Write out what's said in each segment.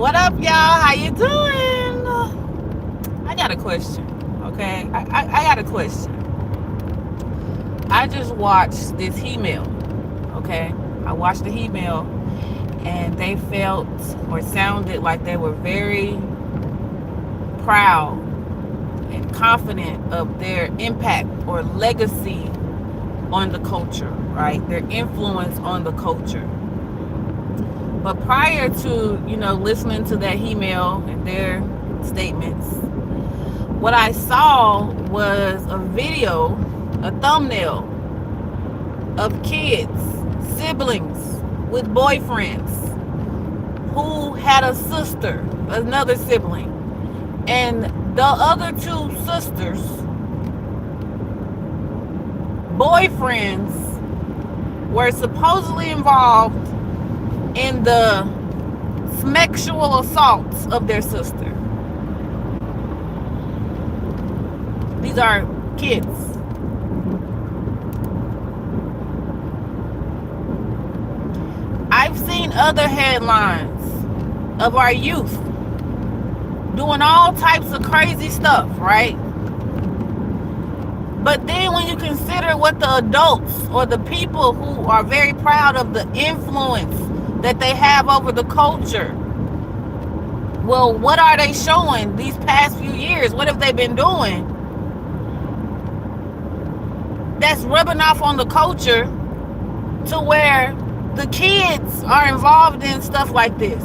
What up, y'all? How you doing? I got a question. Okay, I got a question. I just watched this email. Okay, I watched the email, and they felt or sounded like they were very proud and confident of their impact or legacy on the culture, right? Their influence on the culture. But prior to, listening to that email and their statements, what I saw was a video, a thumbnail of kids, siblings with boyfriends who had a sister, another sibling, and the other two sisters, boyfriends, were supposedly involved in the sexual assaults of their sister. These are kids. I've seen other headlines of our youth doing all types of crazy stuff, right? But then when you consider what the adults or the people who are very proud of the influence that they have over the culture, well, what are they showing these past few years? What have they been doing that's rubbing off on the culture to where the kids are involved in stuff like this?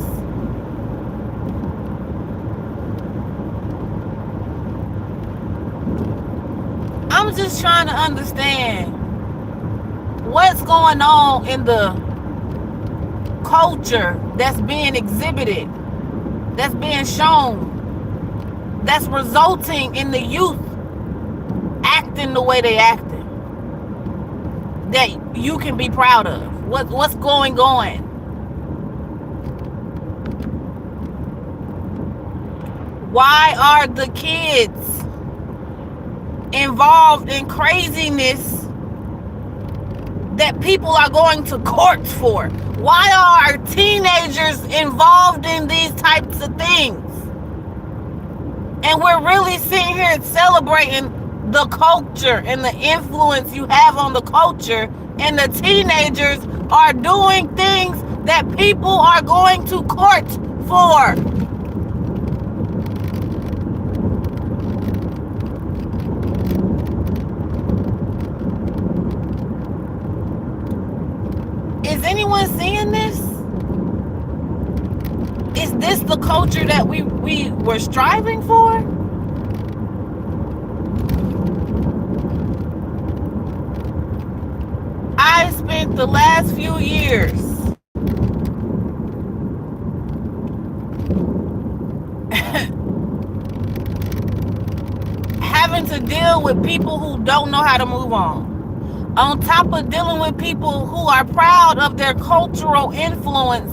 I'm just trying to understand what's going on in the culture that's being exhibited, that's being shown, that's resulting in the youth acting the way they acting, that you can be proud of. What's going on? Why are the kids involved in craziness that people are going to courts for? Why are teenagers involved in these types of things? And we're really sitting here celebrating the culture and the influence you have on the culture, and the teenagers are doing things that people are going to court for. Is anyone seeing this? Is this the culture that we were striving for? I spent the last few years having to deal with people who don't know how to move on top of dealing with people who are proud of their cultural influence,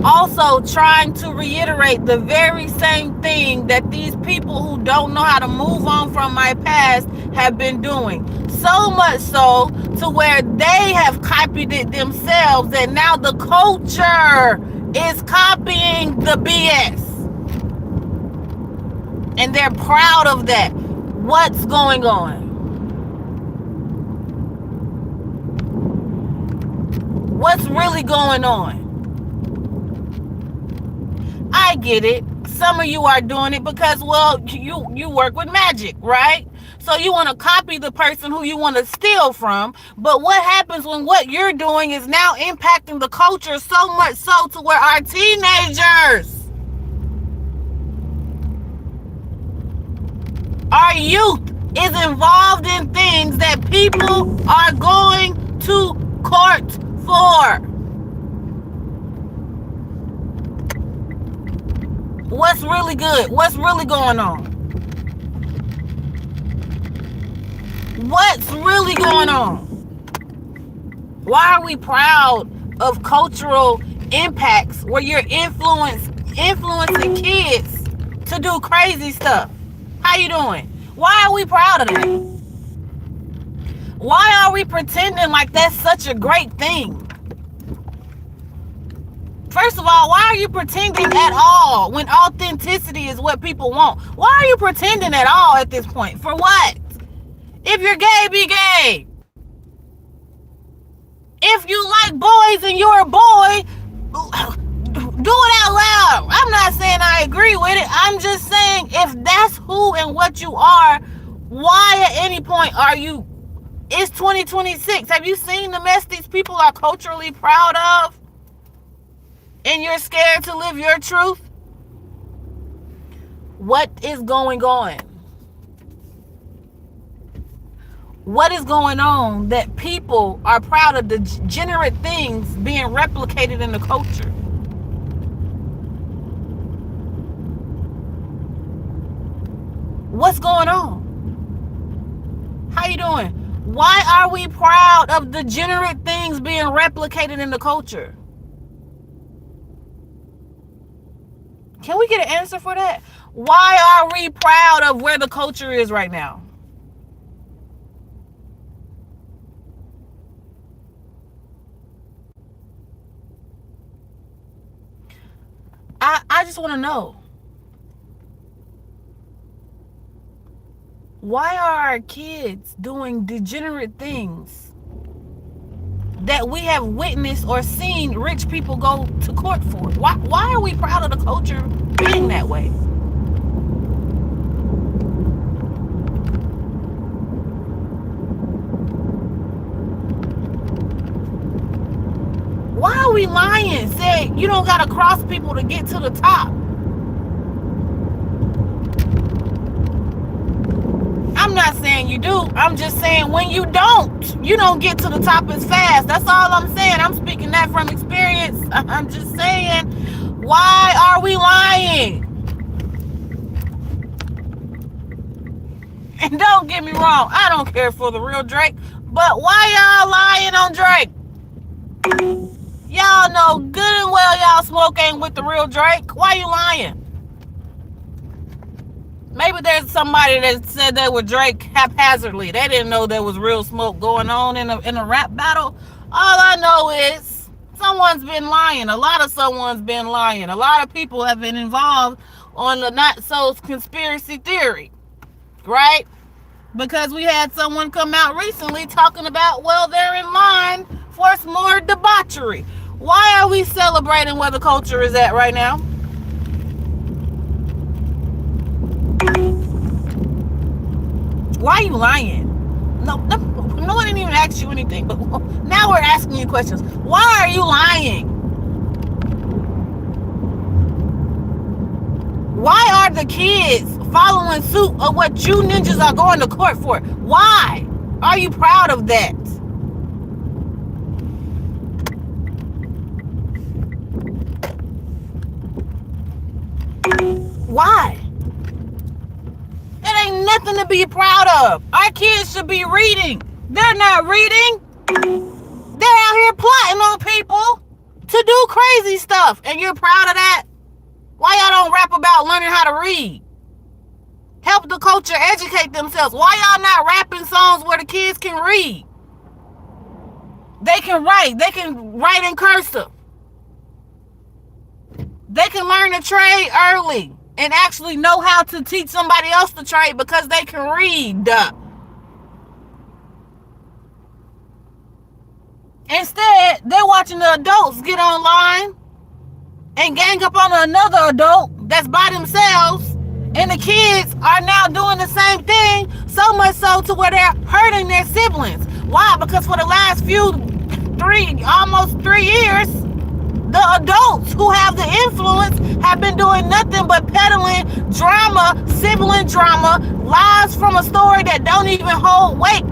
also trying to reiterate the very same thing that these people who don't know how to move on from my past have been doing. So much so to where they have copied it themselves, and now the culture is copying the BS. And they're proud of that. What's going on? What's really going on? I get it. Some of you are doing it because, well, you work with magic, right? So you want to copy the person who you want to steal from. But what happens when what you're doing is now impacting the culture so much so to where our teenagers, our youth is involved in things that people are going to court for? What's really good? What's really going on? What's really going on? Why are we proud of cultural impacts where you're influencing kids to do crazy stuff? How you doing? Why are we proud of that? Why are we pretending like that's such a great thing? First of all, why are you pretending at all when authenticity is what people want? Why are you pretending at all at this point? For what? If you're gay, be gay. If you like boys and you're a boy, do it out loud. I'm not saying I agree with it. I'm just saying if that's who and what you are, why at any point are you? It's 2026. Have you seen the mess these people are culturally proud of? And you're scared to live your truth? What is going on? What is going on that people are proud of degenerate things being replicated in the culture? What's going on? How you doing? Why are we proud of degenerate things being replicated in the culture? Can we get an answer for that? Why are we proud of where the culture is right now? I just want to know. Why are our kids doing degenerate things that we have witnessed or seen rich people go to court for? Why are we proud of the culture being that way? Why are we lying? Say you don't gotta cross people to get to the top. I'm not saying you do. I'm just saying when you don't get to the top as fast. That's all I'm saying. I'm speaking that from experience. I'm just saying, why are we lying? And don't get me wrong, I don't care for the real Drake, but why y'all lying on Drake? Y'all know good and well y'all smoke ain't with the real Drake. Why you lying? Maybe there's somebody that said they were Drake haphazardly. They didn't know there was real smoke going on in a rap battle. All I know is someone's been lying. A lot of someone's been lying. A lot of people have been involved on the not so conspiracy theory, right? Because we had someone come out recently talking about, well, they're in line for some more debauchery. Why are we celebrating where the culture is at right now? Why are you lying? No one didn't even ask you anything, but now we're asking you questions. Why are you lying? Why are the kids following suit of what you ninjas are going to court for? Why are you proud of that? Why? It ain't nothing to be proud of. Our kids should be reading. They're not reading. They're out here plotting on people to do crazy stuff. And you're proud of that? Why y'all don't rap about learning how to read? Help the culture educate themselves. Why y'all not rapping songs where the kids can read? They can write. They can write in cursive. They can learn the trade early and actually know how to teach somebody else to trade because they can read. Instead, they're watching the adults get online and gang up on another adult that's by themselves, and the kids are now doing the same thing, so much so to where they're hurting their siblings. Why? Because for the last almost 3 years, the adults who have the influence have been doing nothing but peddling drama, sibling drama, lies from a story that don't even hold weight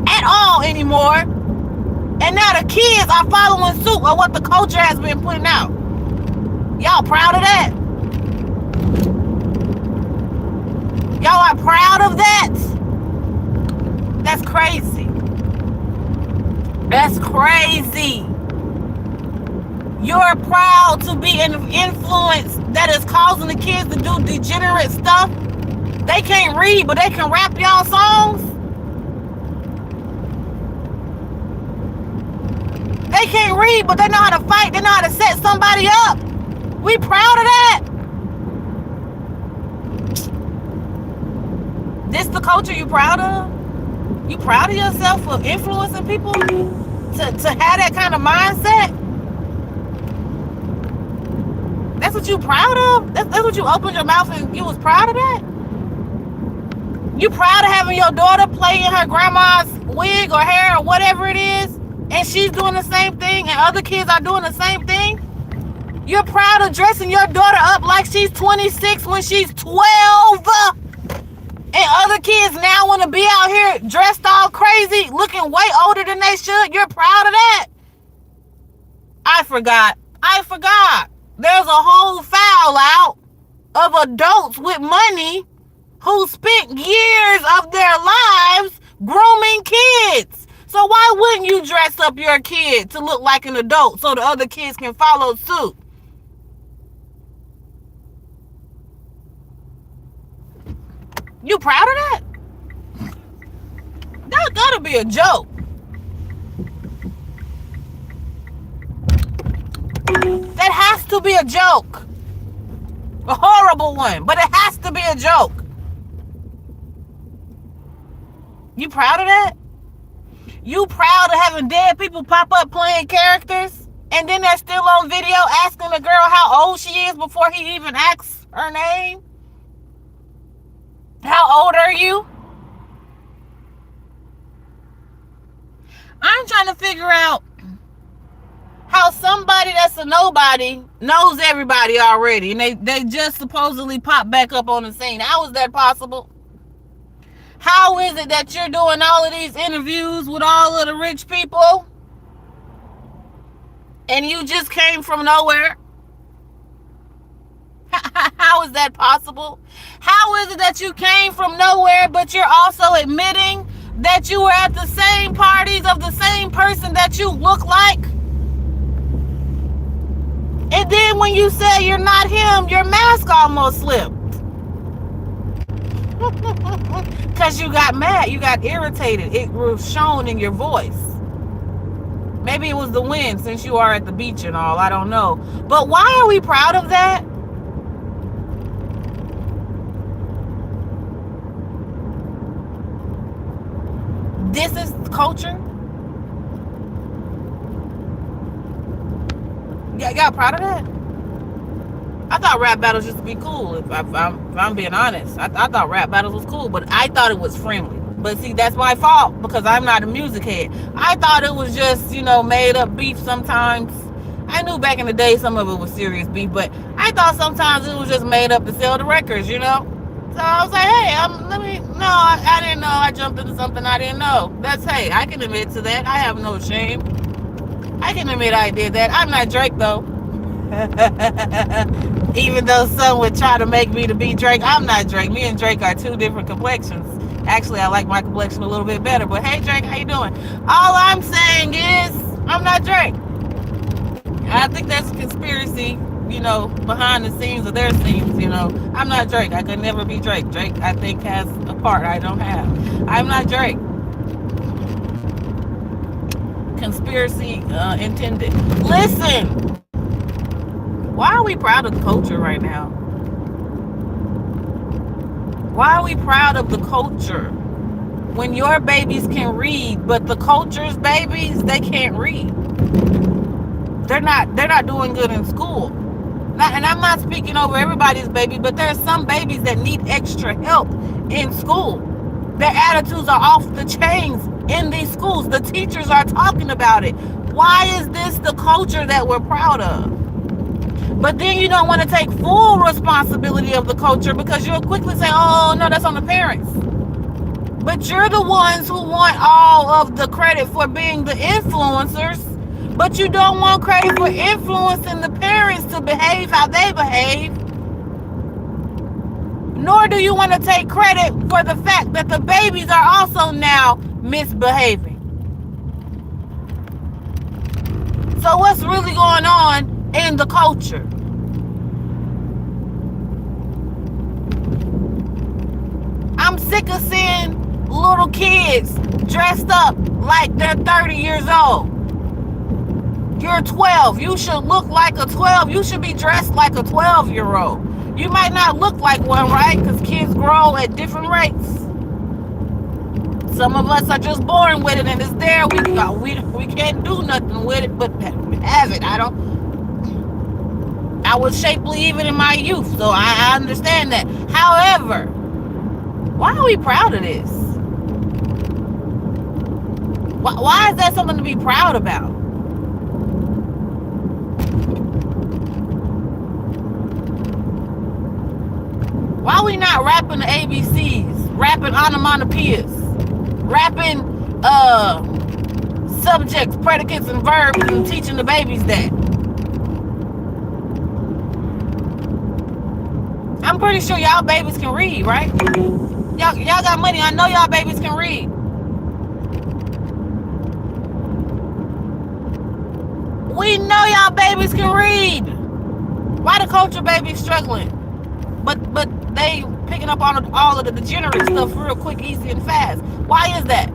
at all anymore. And now the kids are following suit of what the culture has been putting out. Y'all proud of that? Y'all are proud of that? That's crazy. That's crazy. You're proud to be an influence that is causing the kids to do degenerate stuff. They can't read, but they can rap y'all songs. They they can't read, but they know how to fight. They know how to set somebody up. We proud of that. This the culture you proud of? You proud of yourself for influencing people to have that kind of mindset? That's what you proud of? That's what you opened your mouth and you was proud of that? You proud of having your daughter play in her grandma's wig or hair or whatever it is, and she's doing the same thing and other kids are doing the same thing? You're proud of dressing your daughter up like she's 26 when she's 12? And other kids now want to be out here dressed all crazy, looking way older than they should? You're proud of that? I forgot. There's a whole file out of adults with money who spent years of their lives grooming kids. So why wouldn't you dress up your kid to look like an adult so the other kids can follow suit? You proud of that? That gotta be a joke. That has to be a joke. A horrible one, but it has to be a joke. You proud of that? You proud of having dead people pop up playing characters and then they're still on video asking the girl how old she is before he even asks her name? How old are you? I'm trying to figure out how somebody that's a nobody knows everybody already and they just supposedly pop back up on the scene. How is that possible? How is it that you're doing all of these interviews with all of the rich people and you just came from nowhere? How is that possible? How is it that you came from nowhere, but you're also admitting that you were at the same parties of the same person that you look like? And then when you say you're not him, your mask almost slipped. Because you got mad, you got irritated. It was shown in your voice. Maybe it was the wind since you are at the beach and all, I don't know. But why are we proud of that? This is culture? Yeah, y'all proud of that? I thought rap battles used to be cool, if I'm being honest. I thought rap battles was cool, but I thought it was friendly. But see, that's my fault, because I'm not a music head. I thought it was just, made up beef sometimes. I knew back in the day some of it was serious beef, but I thought sometimes it was just made up to sell the records, So I was like, hey, I didn't know. I jumped into something I didn't know. Hey, I can admit to that. I have no shame. I can admit I did that. I'm not Drake, though. Even though some would try to make me to be Drake, I'm not Drake. Me and Drake are two different complexions. Actually, I like my complexion a little bit better. But hey, Drake, how you doing? All I'm saying is, I'm not Drake. I think that's a conspiracy, behind the scenes of their scenes, I'm not Drake. I could never be Drake. Drake, I think, has a part I don't have. I'm not Drake. Conspiracy intended. Listen, why are we proud of the culture right now? Why are we proud of the culture when your babies can read, but the culture's babies, they can't read? They're not doing good in school. And I'm not speaking over everybody's baby, but there are some babies that need extra help in school. Their attitudes are off the chains in these schools. The teachers are talking about it. Why is this the culture that we're proud of? But then you don't want to take full responsibility of the culture because you'll quickly say, oh, no, that's on the parents. But you're the ones who want all of the credit for being the influencers, but you don't want credit for influencing the parents to behave how they behave. Nor do you want to take credit for the fact that the babies are also now misbehaving. So what's really going on in the culture? I'm sick of seeing little kids dressed up like they're 30 years old. You're 12. You should look like a 12. You should be dressed like a 12-year-old. You might not look like one, right? Because kids grow at different rates. Some of us are just born with it and it's there. We can't do nothing with it but have it. I was shapely even in my youth, so I understand that. However, why are we proud of this? Why is that something to be proud about? Why are we not rapping the ABCs, rapping onomatopoeias, rapping subjects, predicates, and verbs, and teaching the babies that? I'm pretty sure y'all babies can read, right? Y'all got money. I know y'all babies can read. We know y'all babies can read. Why the culture babies struggling? But they picking up on all of the degenerate stuff real quick, easy, and fast. Why is that?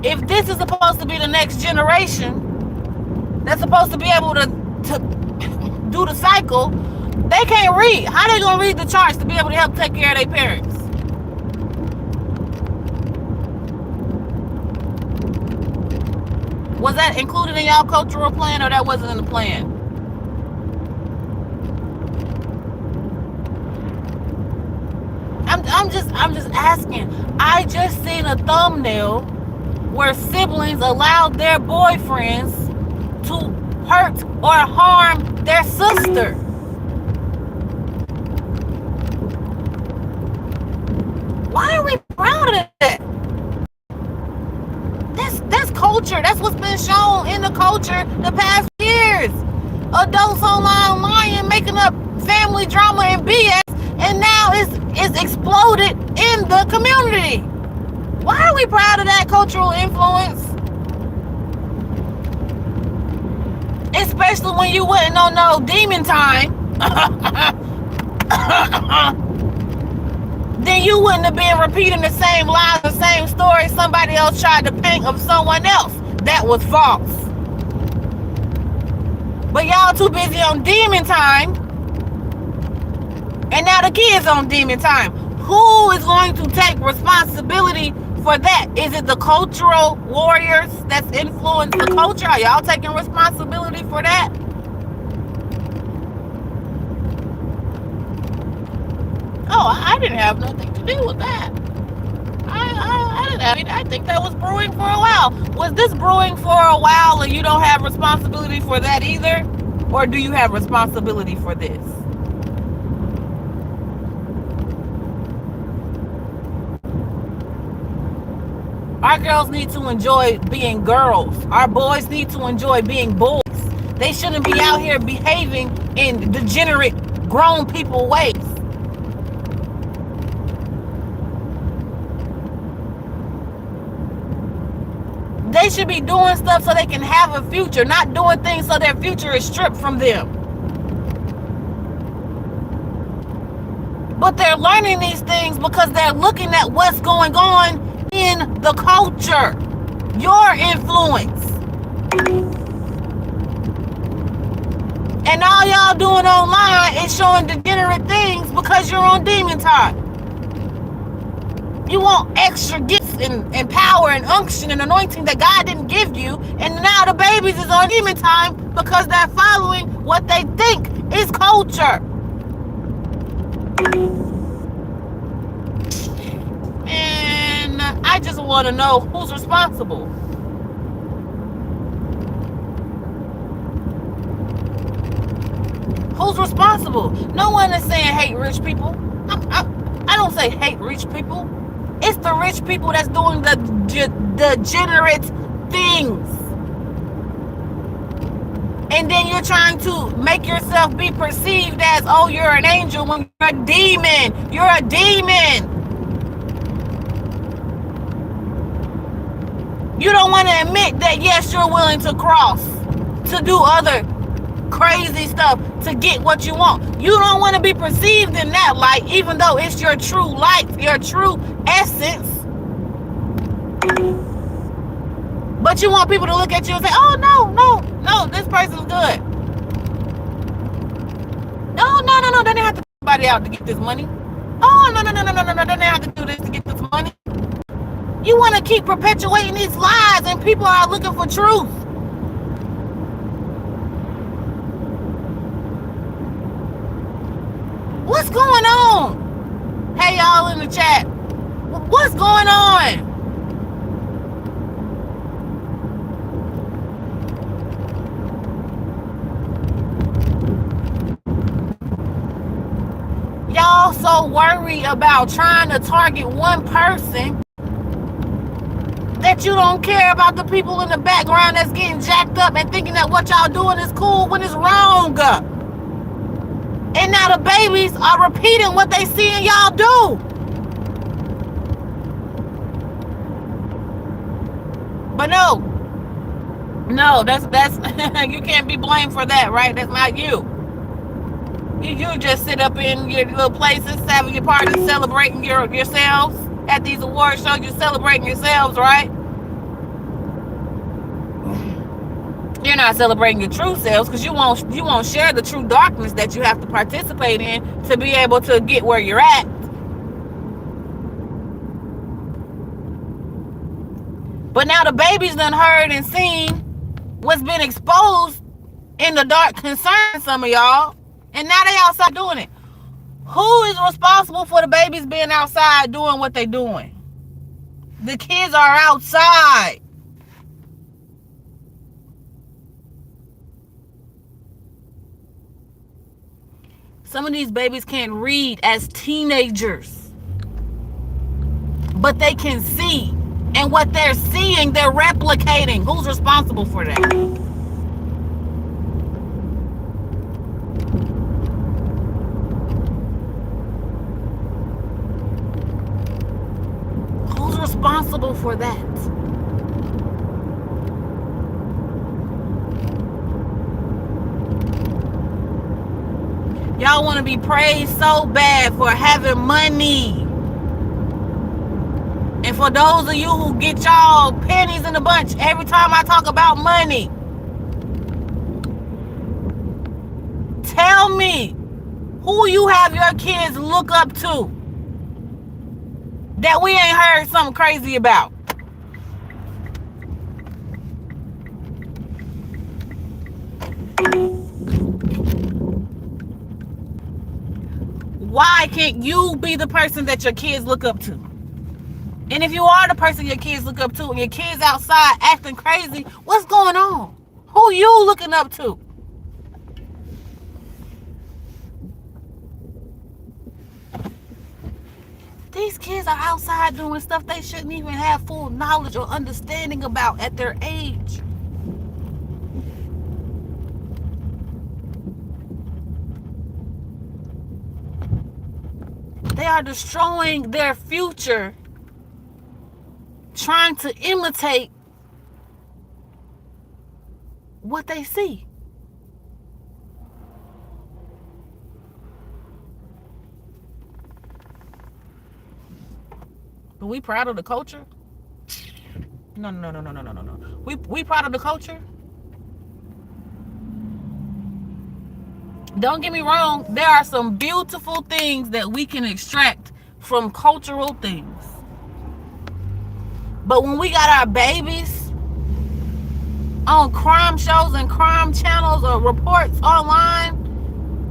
If this is supposed to be the next generation that's supposed to be able to do the cycle, they can't read. How they gonna read the charts to be able to help take care of their parents? Was that included in y'all cultural plan, or that wasn't in the plan? I'm just asking. I just seen a thumbnail where siblings allowed their boyfriends to hurt or harm their sister. Why are we proud of that? That's culture. That's what's been shown in the culture the past years. Adults online lying, making up family drama and BS, and now it's exploded in the community. Why are we proud of that cultural influence? Especially when you wouldn't know no demon time. Then you wouldn't have been repeating the same lies, the same story somebody else tried to paint of someone else that was false. But y'all too busy on demon time, and now the kids on demon time. Who is going to take responsibility for that? Is it the cultural warriors that's influenced the culture? Are y'all taking responsibility for that? Oh, I didn't have nothing to do with that. I think that was brewing for a while. Was this brewing for a while and you don't have responsibility for that either? Or do you have responsibility for this? Our girls need to enjoy being girls. Our boys need to enjoy being boys. They shouldn't be out here behaving in degenerate grown people ways. They should be doing stuff so they can have a future, not doing things so their future is stripped from them. But they're learning these things because they're looking at what's going on in the culture. Your influence. And all y'all doing online is showing degenerate things because you're on demon time. You want extra gifts and power and unction and anointing that God didn't give you, and now the babies is on demon time because they're following what they think is culture. And I just want to know who's responsible. Who's responsible? No one is saying hate rich people. I don't say hate rich people. It's the rich people that's doing the degenerate things. And then you're trying to make yourself be perceived as, oh, you're an angel when you're a demon. You're a demon. You don't want to admit that, yes, you're willing to cross, to do other crazy stuff to get what you want. You don't want to be perceived in that light, even though it's your true light, your true essence. But you want people to look at you and say, oh, no, this person's good. No, then they have to take somebody out to get this money. Oh, no, then they have to do this to get this money. You want to keep perpetuating these lies, and people are looking for truth. What's going on? Hey, y'all in the chat. What's going on? Y'all so worried about trying to target one person that you don't care about the people in the background that's getting jacked up and thinking that what y'all doing is cool when it's wrong. And now the babies are repeating what they seeing y'all do. But no, that's you can't be blamed for that, right? That's not you. You just sit up in your little places, having your parties, celebrating yourselves at these award shows. You're celebrating yourselves, right? You're not celebrating your true selves because you won't share the true darkness that you have to participate in to be able to get where you're at. But now the babies done heard and seen what's been exposed in the dark concerning some of y'all, and now they outside doing it. Who is responsible for the babies being outside doing what they doing? The kids are outside. Some of these babies can't read as teenagers, but they can see. And what they're seeing, they're replicating. Who's responsible for that? Who's responsible for that? Y'all want to be praised so bad for having money. And for those of you who get y'all pennies in a bunch every time I talk about money, tell me who you have your kids look up to that we ain't heard something crazy about. Why can't you be the person that your kids look up to? And if you are the person your kids look up to and your kids outside acting crazy, what's going on? Who you looking up to? These kids are outside doing stuff they shouldn't even have full knowledge or understanding about at their age. They are destroying their future, trying to imitate what they see. But we proud of the culture? No. We proud of the culture? Don't get me wrong, there are some beautiful things that we can extract from cultural things. But when we got our babies on crime shows and crime channels or reports online,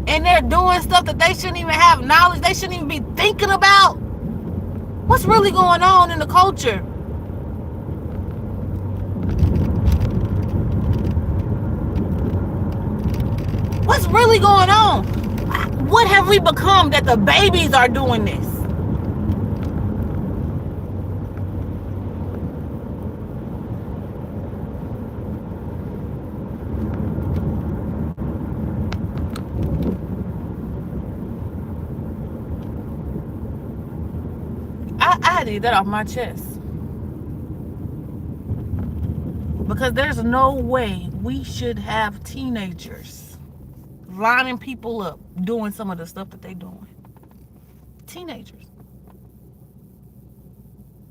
and they're doing stuff that they shouldn't even have knowledge, they shouldn't even be thinking about, what's really going on in the culture? What's really going on? What have we become that the babies are doing this? I need that off my chest. Because there's no way we should have teenagers lining people up doing some of the stuff that they're doing. Teenagers.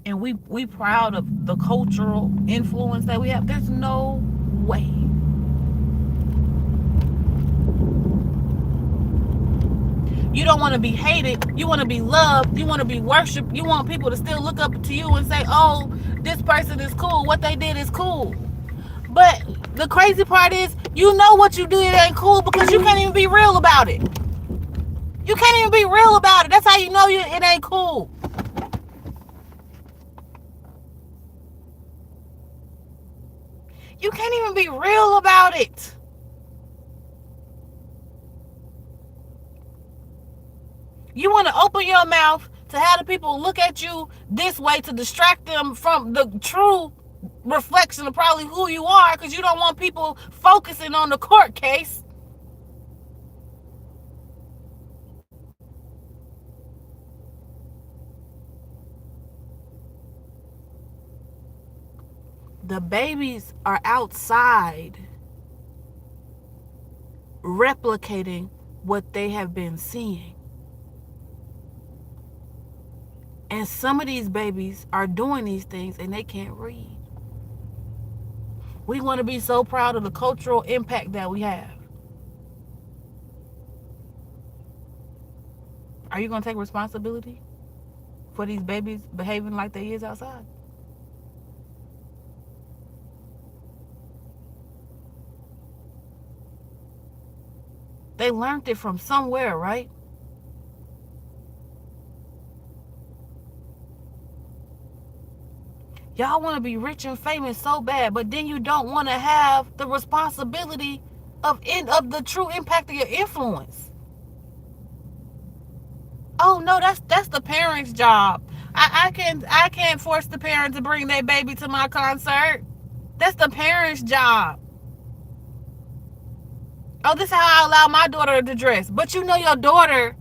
and we proud of the cultural influence that we have. There's no way. You don't want to be hated. You want to be loved. You want to be worshipped. You want people to still look up to you and say, oh, this person is cool. What they did is cool. But the crazy part is, you know what you did ain't cool because you can't even be real about it. You can't even be real about it. That's how you know it ain't cool. You can't even be real about it. You want to open your mouth to have the people look at you this way to distract them from the true reflection of probably who you are, because you don't want people focusing on the court case. The babies are outside replicating what they have been seeing. And some of these babies are doing these things and they can't read. We want to be so proud of the cultural impact that we have. Are you going to take responsibility for these babies behaving like they is outside? They learned it from somewhere, right? Y'all want to be rich and famous so bad, but then you don't want to have the responsibility of the true impact of your influence. Oh no, that's the parents' job. I can't force the parent to bring their baby to my concert. That's the parents' job. Oh, this is how I allow my daughter to dress. But you know your daughter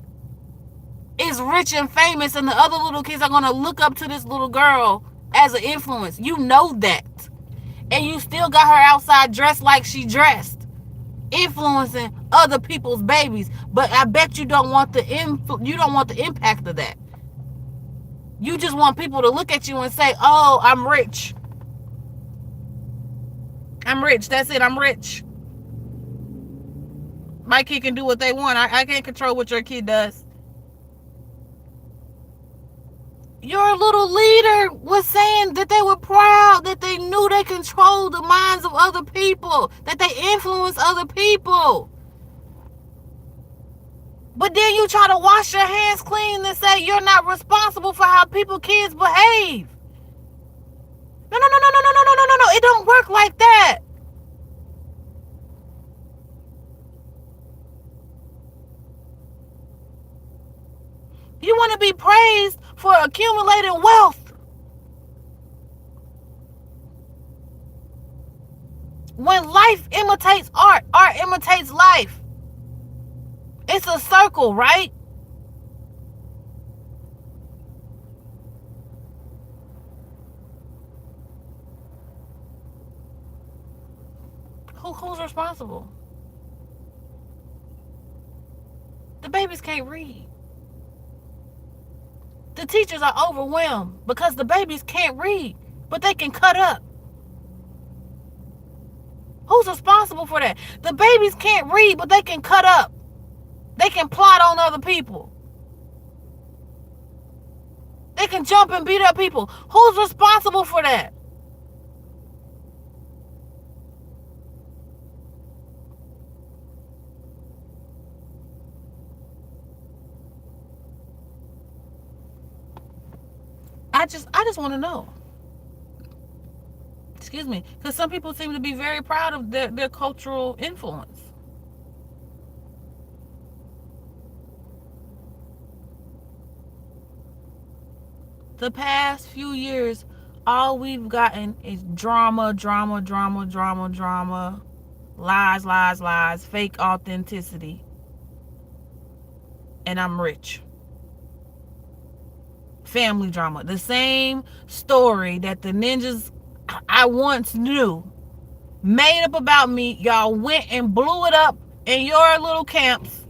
is rich and famous, and the other little kids are gonna look up to this little girl as an influence. You know that. And you still got her outside dressed like she dressed, influencing other people's babies. But I bet you don't want the impact of that. You just want people to look at you and say, "Oh, I'm rich. I'm rich. That's it. I'm rich. My kid can do what they want. I can't control what your kid does." Your little leader was saying that they were proud, that they knew they controlled the minds of other people, that they influence other people. But then you try to wash your hands clean and say you're not responsible for how kids behave. No, no, no, no, no, no, no, no, no, no. It don't work like that. You want to be praised for accumulating wealth. When life imitates art, art imitates life. It's a circle, right? Who's responsible? The babies can't read. The teachers are overwhelmed because the babies can't read, but they can cut up. Who's responsible for that? The babies can't read, but they can cut up. They can plot on other people. They can jump and beat up people. Who's responsible for that? I just want to know. Excuse me, because some people seem to be very proud of their cultural influence. The past few years, all we've gotten is drama, drama, drama, drama, drama, lies, lies, lies, fake authenticity. And I'm rich. Family drama. The same story that the ninjas I once knew made up about me, y'all went and blew it up in your little camps.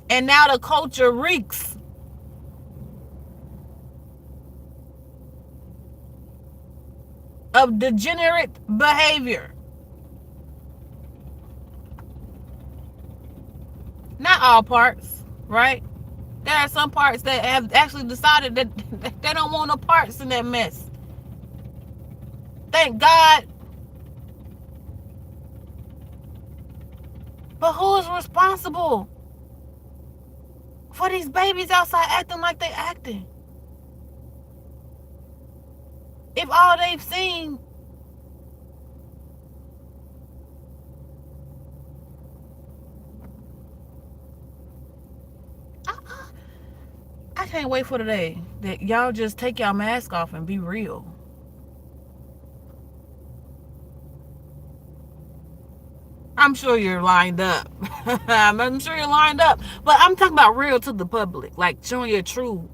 And now the culture reeks of degenerate behavior. Not all parts, right? There are some parts that have actually decided that they don't want no parts in that mess. Thank God. But who is responsible for these babies outside acting like they acting? If all they've seen I can't wait for the day that y'all just take y'all mask off and be real. I'm sure you're lined up. I'm sure you're lined up. But I'm talking about real to the public. Like showing your true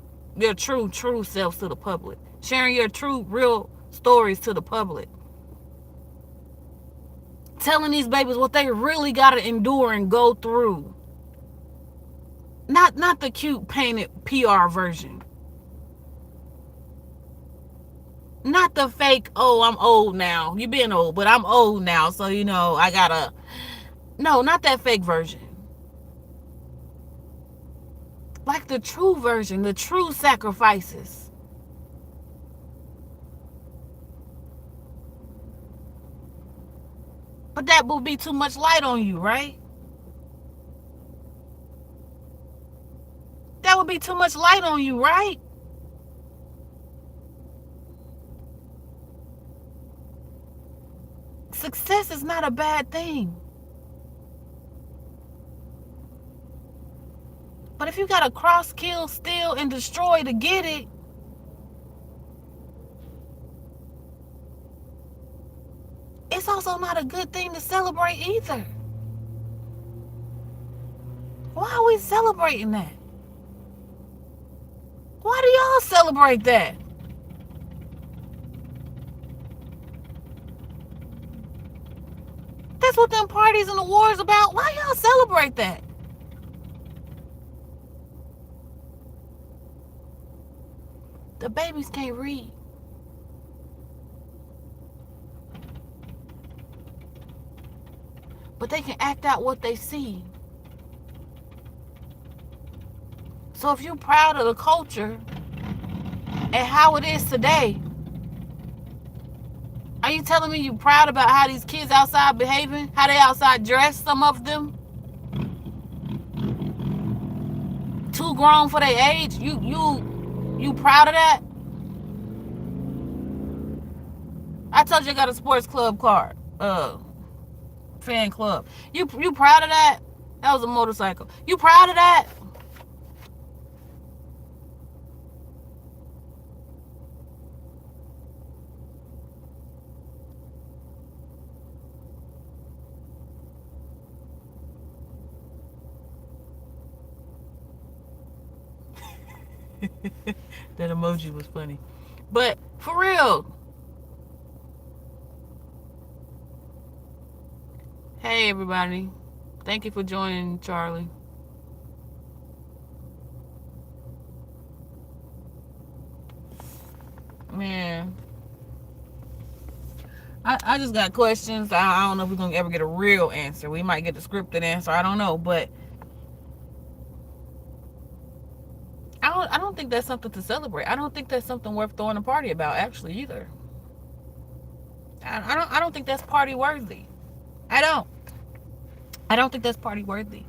selves to the public. Sharing your true, real stories to the public. Telling these babies what they really gotta endure and go through. Not the cute painted PR version. Not the fake, oh, I'm old now. You've been old, but I'm old now, so I gotta. No, not that fake version. Like the true version, the true sacrifices. But that would be too much light on you, right? That would be too much light on you, right? Success is not a bad thing. But if you gotta cross, kill, steal, and destroy to get it, it's also not a good thing to celebrate either. Why are we celebrating that? Why do y'all celebrate that? That's what them parties and the wars about. Why y'all celebrate that? The babies can't read. But they can act out what they see. So if you're proud of the culture and how it is today, are you telling me you're proud about how these kids outside behaving? How they outside dressed, some of them? Too grown for their age? You proud of that? I told you I got a sports club card. Fan club. You proud of that? That was a motorcycle. You proud of that? That emoji was funny. But for real. Hey everybody. Thank you for joining, Charlie. Man. I just got questions. I don't know if we're gonna ever get a real answer. We might get the scripted answer. I don't know, but I don't think that's something to celebrate. I don't think that's something worth throwing a party about, actually, either. I don't think that's party worthy. I don't think that's party worthy.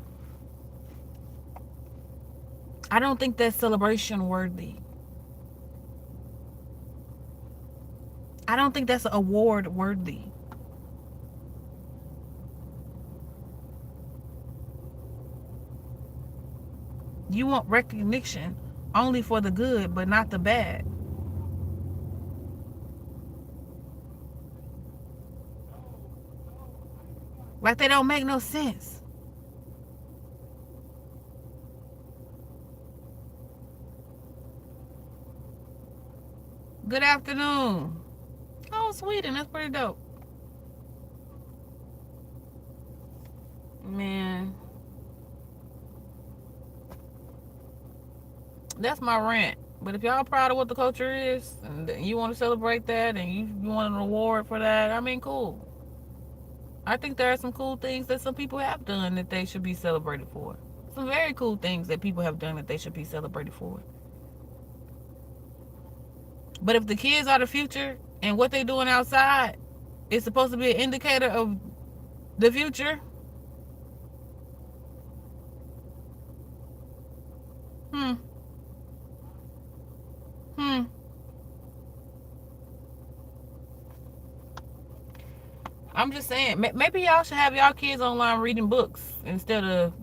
I don't think that's celebration worthy. I don't think that's award worthy. You want recognition only for the good, but not the bad. Like they don't make no sense. Good afternoon. Oh, Sweden, that's pretty dope. Man. That's my rant. But if y'all proud of what the culture is and you want to celebrate that and you want an award for that, I mean, cool. I think there are some cool things that some people have done that they should be celebrated for. Some very cool things that people have done that they should be celebrated for. But if the kids are the future and what they're doing outside is supposed to be an indicator of the future, hmm, hmm. I'm just saying, maybe y'all should have y'all kids online reading books instead of,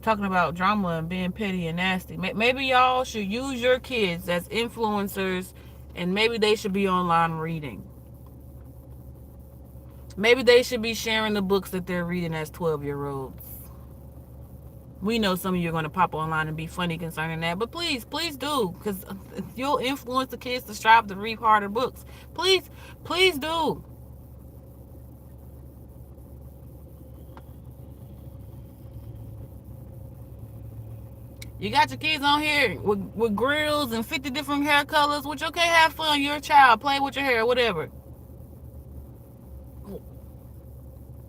talking about drama and being petty and nasty. Maybe y'all should use your kids as influencers and maybe they should be online reading. Maybe they should be sharing the books that they're reading as 12-year-olds. We know some of you are going to pop online and be funny concerning that, but please, please do, because you'll influence the kids to strive to read harder books. Please, please do. You got your kids on here with grills and 50 different hair colors, which, okay, have fun. You're a child. Play with your hair, whatever.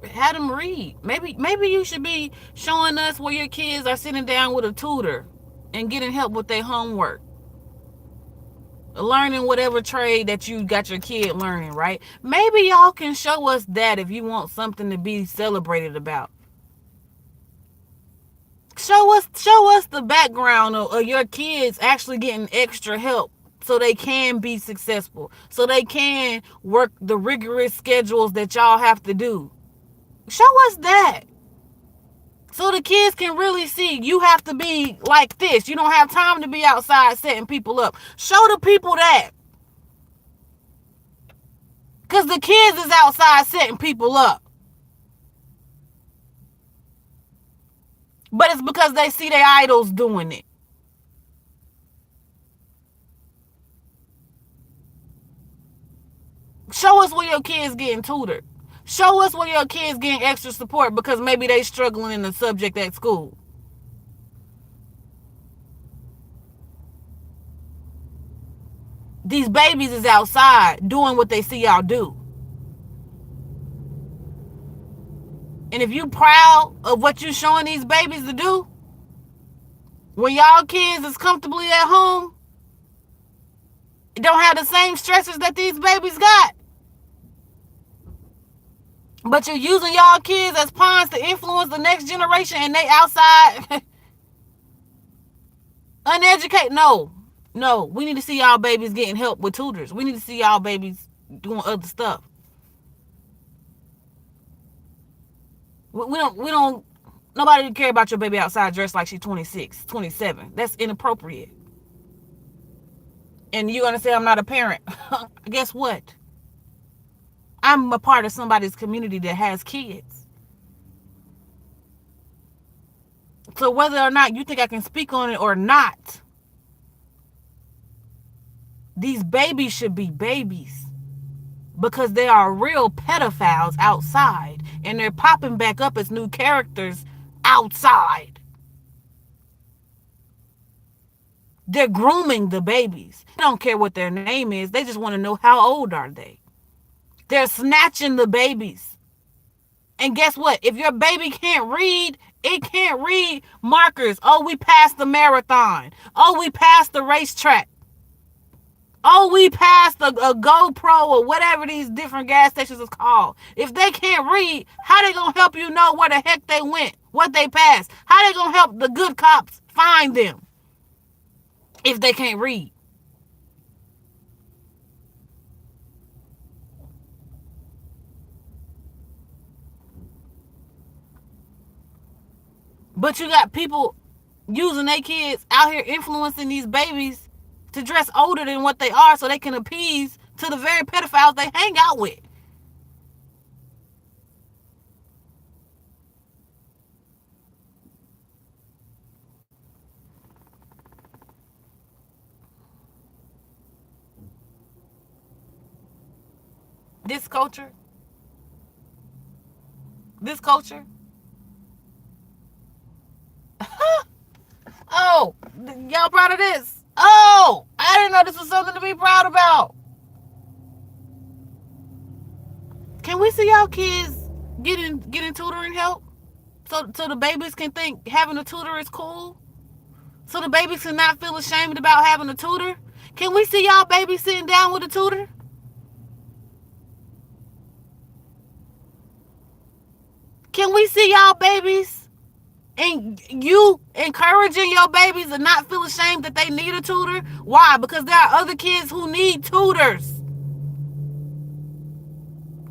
Have them read. Maybe you should be showing us where your kids are sitting down with a tutor and getting help with their homework. Learning whatever trade that you got your kid learning, right? Maybe y'all can show us that if you want something to be celebrated about. Show us the background of your kids actually getting extra help so they can be successful, so they can work the rigorous schedules that y'all have to do. Show us that so the kids can really see you have to be like this. You don't have time to be outside setting people up. Show the people that, because the kids is outside setting people up, but it's because they see their idols doing it. Show us where your kids getting tutored. Show us where your kids getting extra support because maybe they struggling in the subject at school. These babies is outside doing what they see y'all do. And if you proud of what you showing these babies to do, when y'all kids is comfortably at home, don't have the same stresses that these babies got, but you're using y'all kids as pawns to influence the next generation and they outside uneducated. No, we need to see y'all babies getting help with tutors. We need to see y'all babies doing other stuff. We don't nobody care about your baby outside dressed like she's 26, 27. That's inappropriate. And you're gonna say I'm not a parent. Guess what? I'm a part of somebody's community that has kids. So whether or not you think I can speak on it or not, these babies should be babies because they are real pedophiles outside and they're popping back up as new characters outside. They're grooming the babies. They don't care what their name is. They just want to know how old are they. They're snatching the babies. And guess what? If your baby can't read, it can't read markers. Oh, we passed the marathon. Oh, we passed the racetrack. Oh, we passed a GoPro or whatever these different gas stations is called. If they can't read, how they gonna help you know where the heck they went, what they passed? How they gonna help the good cops find them if they can't read? But you got people using their kids out here influencing these babies to dress older than what they are so they can appease to the very pedophiles they hang out with. This culture, this culture. Oh, y'all proud of this? Oh, I didn't know this was something to be proud about. Can we see y'all kids getting tutoring help? So the babies can think having a tutor is cool? So the babies can not feel ashamed about having a tutor? Can we see y'all babies sitting down with a tutor? Can we see y'all babies and you encouraging your babies to not feel ashamed that they need a tutor? Why? Because there are other kids who need tutors.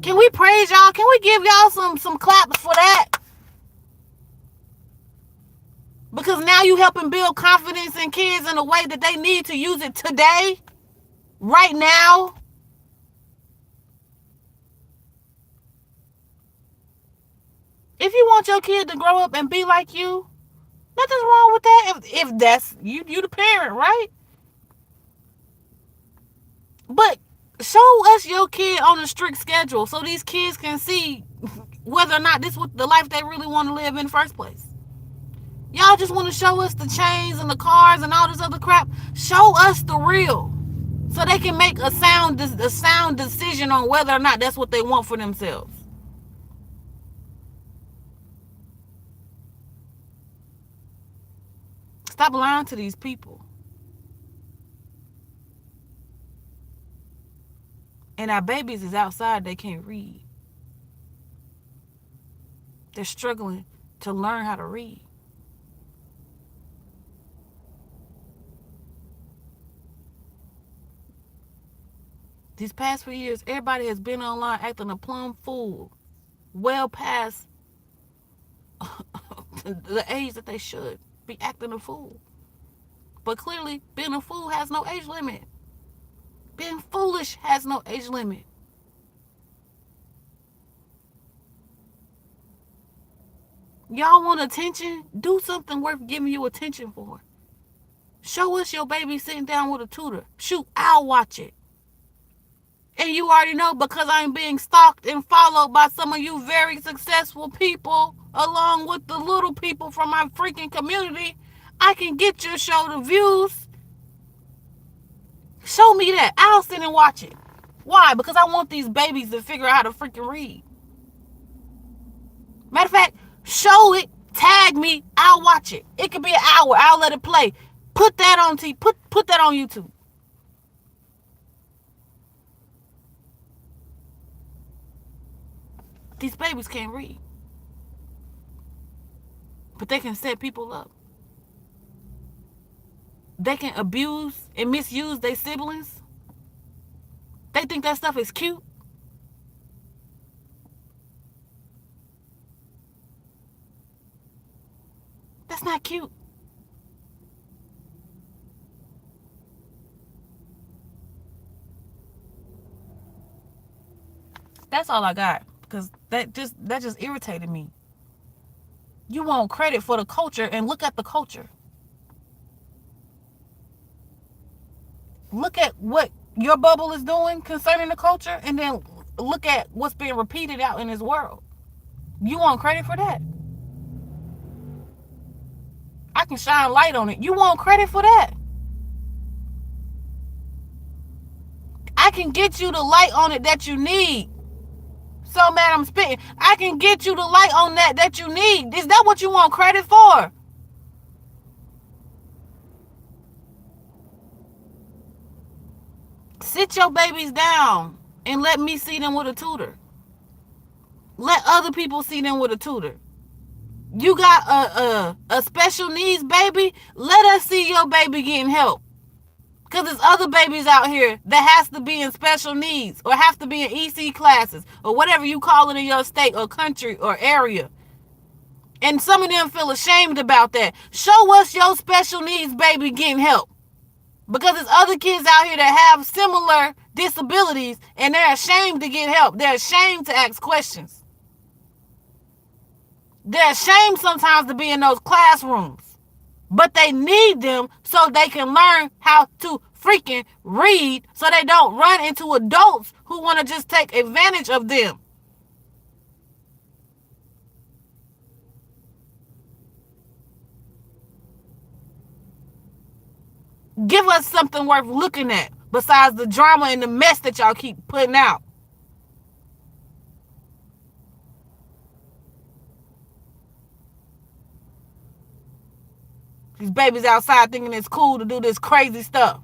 Can we praise y'all? Can we give y'all some claps for that? Because now you helping build confidence in kids in a way that they need to use it today, right now. If you want your kid to grow up and be like you, nothing's wrong with that. If that's you the parent, right? But show us your kid on a strict schedule so these kids can see whether or not this is the life they really want to live in the first place. Y'all just want to show us the chains and the cars and all this other crap. Show us the real, so they can make a sound decision on whether or not that's what they want for themselves. Stop lying to these people. And our babies is outside, they can't read. They're struggling to learn how to read. These past few years, everybody has been online acting a plumb fool, well past the age that they should be acting a fool. But clearly, being a fool has no age limit. Being foolish has no age limit. Y'all want attention? Do something worth giving you attention for. Show us your baby sitting down with a tutor. Shoot, I'll watch it. And you already know, because I'm being stalked and followed by some of you very successful people, along with the little people from my freaking community, I can get your show the views. Show me that. I'll sit and watch it. Why? Because I want these babies to figure out how to freaking read. Matter of fact, show it, tag me, I'll watch it. It could be an hour. I'll let it play. Put that on put that on YouTube. These babies can't read, but they can set people up. They can abuse and misuse their siblings. They think that stuff is cute. That's not cute. That's all I got, because that just irritated me. You want credit for the culture, and look at the culture. Look at what your bubble is doing concerning the culture, and then look at what's being repeated out in this world. You want credit for that? I can shine light on it. You want credit for that? I can get you the light on it that you need. So mad I'm spitting. I can get you the light on that you need. Is that what you want credit for? Sit your babies down and let me see them with a tutor. Let other people see them with a tutor. You got a special needs baby? Let us see your baby getting help. Because there's other babies out here that has to be in special needs, or have to be in EC classes, or whatever you call it in your state or country or area. And some of them feel ashamed about that. Show us your special needs baby getting help. Because there's other kids out here that have similar disabilities, and they're ashamed to get help. They're ashamed to ask questions. They're ashamed sometimes to be in those classrooms. But they need them so they can learn how to freaking read, so they don't run into adults who want to just take advantage of them. Give us something worth looking at besides the drama and the mess that y'all keep putting out. These babies outside thinking it's cool to do this crazy stuff.